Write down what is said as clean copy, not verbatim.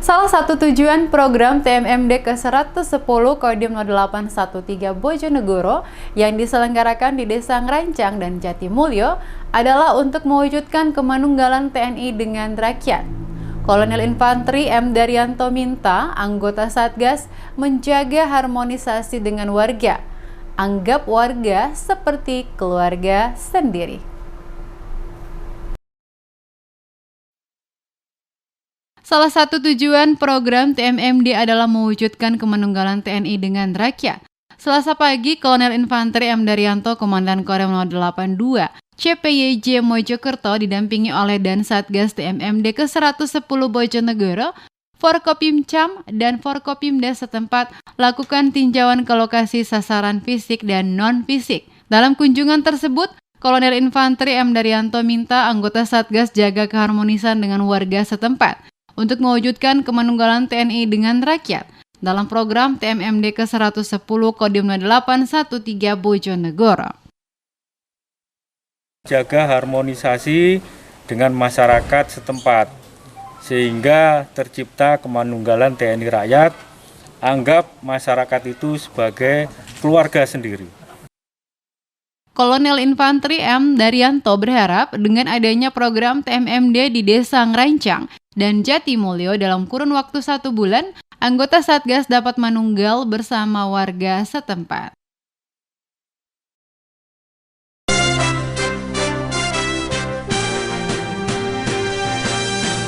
Salah satu tujuan program TMMD ke-110 Kodim 0813 Bojonegoro yang diselenggarakan di Desa Ngerancang dan Jatimulyo adalah untuk mewujudkan kemanunggalan TNI dengan rakyat. Kolonel Infanteri M. Daryanto minta anggota Satgas menjaga harmonisasi dengan warga. Anggap warga seperti keluarga sendiri. Salah satu tujuan program TMMD adalah mewujudkan kemanunggalan TNI dengan rakyat. Selasa pagi, Kolonel Infanteri M. Daryanto, Komandan Korem 082, CPYJ Mojokerto didampingi oleh Dan Satgas TMMD ke-110 Bojonegoro, Forkopimcam, dan Forkopimda setempat lakukan tinjauan ke lokasi sasaran fisik dan non-fisik. Dalam kunjungan tersebut, Kolonel Infanteri M. Daryanto minta anggota Satgas jaga keharmonisan dengan warga setempat untuk mewujudkan kemanunggalan TNI dengan rakyat dalam program TMMD ke-110 Kodim 0813 Bojonegoro. Jaga harmonisasi dengan masyarakat setempat sehingga tercipta kemanunggalan TNI rakyat, anggap masyarakat itu sebagai keluarga sendiri. Kolonel Infanteri M. Daryanto berharap dengan adanya program TMMD di Desa Ngerancang dan Jatimulyo dalam kurun waktu 1 bulan, anggota Satgas dapat manunggal bersama warga setempat.